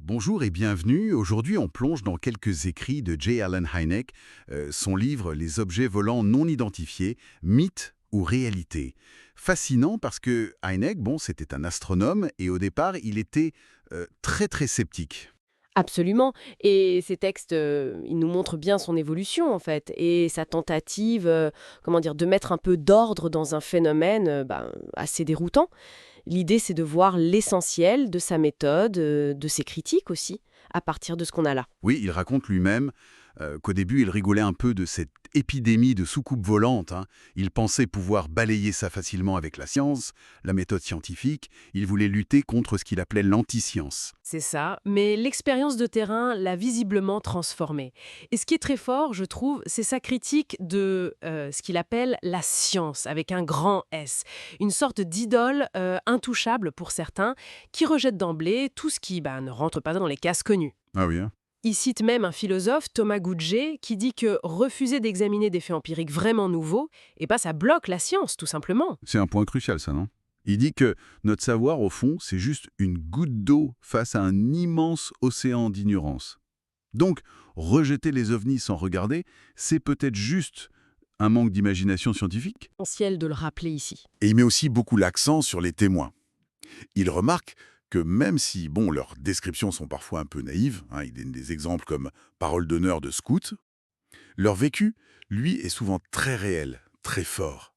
Bonjour et bienvenue. Aujourd'hui, on plonge dans quelques écrits de J. Allen Hynek, son livre Les objets volants non identifiés, mythes ou réalité. Fascinant parce que Hynek, bon, c'était un astronome et au départ, il était très sceptique. Absolument. Et ces textes, ils nous montrent bien son évolution, en fait, et sa tentative, comment dire, de mettre un peu d'ordre dans un phénomène assez déroutant. L'idée, c'est de voir l'essentiel de sa méthode, de ses critiques aussi, à partir de ce qu'on a là. Oui, il raconte lui-même qu'au début, il rigolait un peu de cette épidémie de soucoupes volantes, hein. Il pensait pouvoir balayer ça facilement avec la science, la méthode scientifique. Il voulait lutter contre ce qu'il appelait l'anti-science. C'est ça, mais l'expérience de terrain l'a visiblement transformé. Et ce qui est très fort, je trouve, c'est sa critique de ce qu'il appelle la science, avec un grand S. Une sorte d'idole intouchable pour certains, qui rejette d'emblée tout ce qui ne rentre pas dans les cases connues. Ah oui, hein. Il cite même un philosophe, Thomas Goodger, qui dit que refuser d'examiner des faits empiriques vraiment nouveaux, ça bloque la science, tout simplement. C'est un point crucial, ça, non? Il dit que notre savoir, au fond, c'est juste une goutte d'eau face à un immense océan d'ignorance. Donc, rejeter les ovnis sans regarder, c'est peut-être juste un manque d'imagination scientifique. Essentiel de le rappeler ici. Et il met aussi beaucoup l'accent sur les témoins. Il remarque que même si, bon, leurs descriptions sont parfois un peu naïves, hein, il donne des exemples comme parole d'honneur de scouts, leur vécu, lui, est souvent très réel, très fort,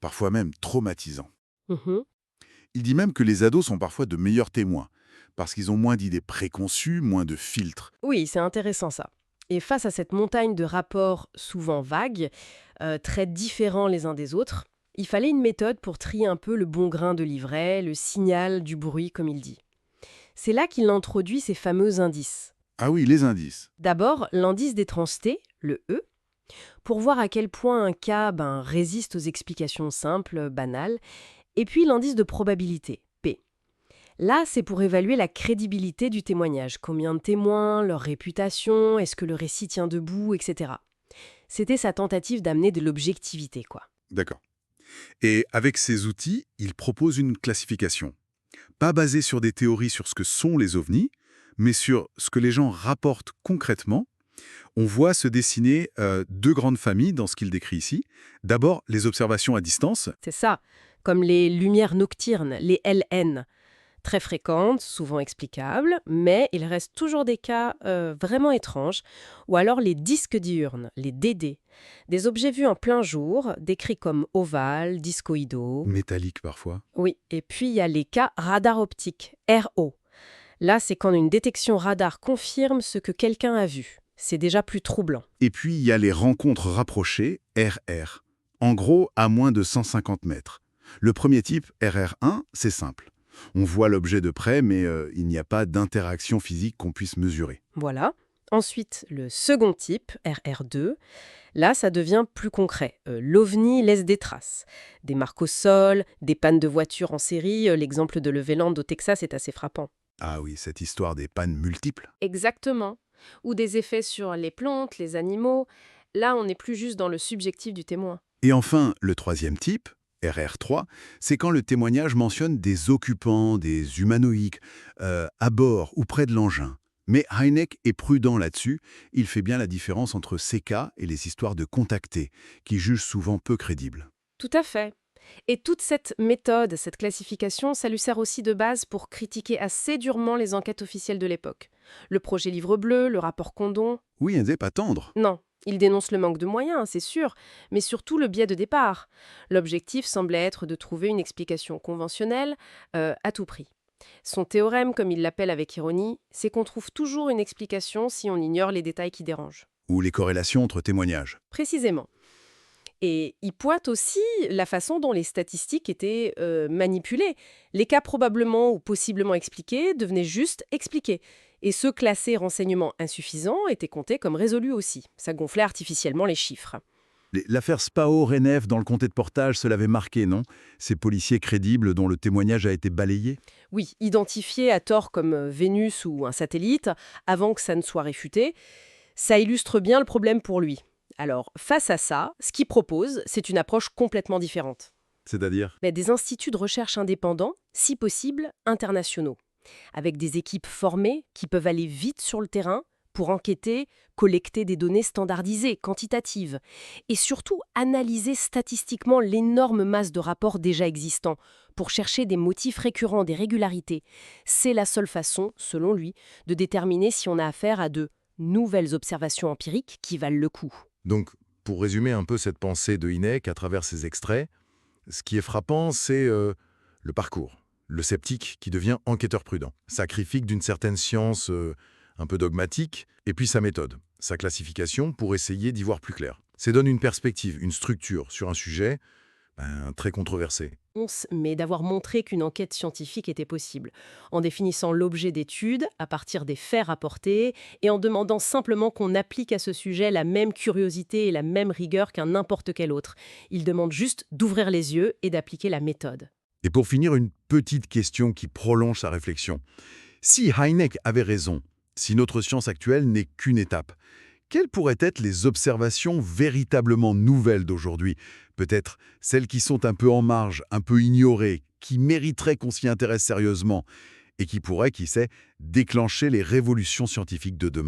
parfois même traumatisant. Mhm. Il dit même que les ados sont parfois de meilleurs témoins, parce qu'ils ont moins d'idées préconçues, moins de filtres. Oui, c'est intéressant ça. Et face à cette montagne de rapports souvent vagues, très différents les uns des autres, il fallait une méthode pour trier un peu le bon grain de l'ivraie, le signal du bruit, comme il dit. C'est là qu'il introduit ces fameux indices. Ah oui, les indices. D'abord, l'indice d'étrangeté, le E, pour voir à quel point un cas résiste aux explications simples, banales, et puis l'indice de probabilité, P. Là, c'est pour évaluer la crédibilité du témoignage. Combien de témoins, leur réputation, est-ce que le récit tient debout, etc. C'était sa tentative d'amener de l'objectivité, quoi. D'accord. Et avec ces outils, il propose une classification. Pas basée sur des théories sur ce que sont les ovnis, mais sur ce que les gens rapportent concrètement. On voit se dessiner deux grandes familles dans ce qu'il décrit ici. D'abord, les observations à distance. C'est ça, comme les lumières nocturnes, les LN. Très fréquentes, souvent explicables, mais il reste toujours des cas vraiment étranges. Ou alors les disques diurnes, les DD. Des objets vus en plein jour, décrits comme ovales, discoïdaux. Métalliques parfois. Oui, et puis il y a les cas radar optique, RO. Là, c'est quand une détection radar confirme ce que quelqu'un a vu. C'est déjà plus troublant. Et puis, il y a les rencontres rapprochées, RR. En gros, à moins de 150 mètres. Le premier type, RR1, c'est simple. On voit l'objet de près, mais il n'y a pas d'interaction physique qu'on puisse mesurer. Voilà. Ensuite, le second type, RR2. Là, ça devient plus concret. L'OVNI laisse des traces. Des marques au sol, des pannes de voitures en série. L'exemple de Leveland au Texas est assez frappant. Ah oui, cette histoire des pannes multiples. Exactement. Ou des effets sur les plantes, les animaux. Là, on n'est plus juste dans le subjectif du témoin. Et enfin, le troisième type, RR3, c'est quand le témoignage mentionne des occupants, des humanoïdes, à bord ou près de l'engin. Mais Hynek est prudent là-dessus, il fait bien la différence entre ces cas et les histoires de contactés, qui jugent souvent peu crédibles. Tout à fait. Et toute cette méthode, cette classification, ça lui sert aussi de base pour critiquer assez durement les enquêtes officielles de l'époque. Le projet Livre bleu, le rapport Condon. Oui, elle n'est pas tendre. Non, il dénonce le manque de moyens, c'est sûr, mais surtout le biais de départ. L'objectif semblait être de trouver une explication conventionnelle à tout prix. Son théorème, comme il l'appelle avec ironie, c'est qu'on trouve toujours une explication si on ignore les détails qui dérangent. Ou les corrélations entre témoignages. Précisément. Et il pointe aussi la façon dont les statistiques étaient manipulées. Les cas probablement ou possiblement expliqués devenaient juste expliqués. Et ceux classés renseignements insuffisants étaient comptés comme résolus aussi. Ça gonflait artificiellement les chiffres. L'affaire Spao-Renef dans le comté de Portage, se l'avait marqué, non? Ces policiers crédibles dont le témoignage a été balayé. Oui, identifiés à tort comme Vénus ou un satellite, avant que ça ne soit réfuté, ça illustre bien le problème pour lui. Alors, face à ça, ce qu'il propose, c'est une approche complètement différente. C'est-à-dire? Des instituts de recherche indépendants, si possible internationaux. avec des équipes formées qui peuvent aller vite sur le terrain pour enquêter, collecter des données standardisées, quantitatives, et surtout analyser statistiquement l'énorme masse de rapports déjà existants pour chercher des motifs récurrents, des régularités. C'est la seule façon, selon lui, de déterminer si on a affaire à de nouvelles observations empiriques qui valent le coup. Donc, pour résumer un peu cette pensée de Hynek à travers ces extraits, ce qui est frappant, c'est le parcours. Le sceptique qui devient enquêteur prudent. Sacrifique d'une certaine science un peu dogmatique, et puis sa méthode, sa classification pour essayer d'y voir plus clair. Ça donne une perspective, une structure sur un sujet très controversé. Mais d'avoir montré qu'une enquête scientifique était possible, en définissant l'objet d'étude à partir des faits rapportés et en demandant simplement qu'on applique à ce sujet la même curiosité et la même rigueur qu'un n'importe quel autre. Il demande juste d'ouvrir les yeux et d'appliquer la méthode. Et pour finir, une petite question qui prolonge sa réflexion. Si Hynek avait raison, si notre science actuelle n'est qu'une étape, quelles pourraient être les observations véritablement nouvelles d'aujourd'hui? Peut-être celles qui sont un peu en marge, un peu ignorées, qui mériteraient qu'on s'y intéresse sérieusement et qui pourraient, qui sait, déclencher les révolutions scientifiques de demain.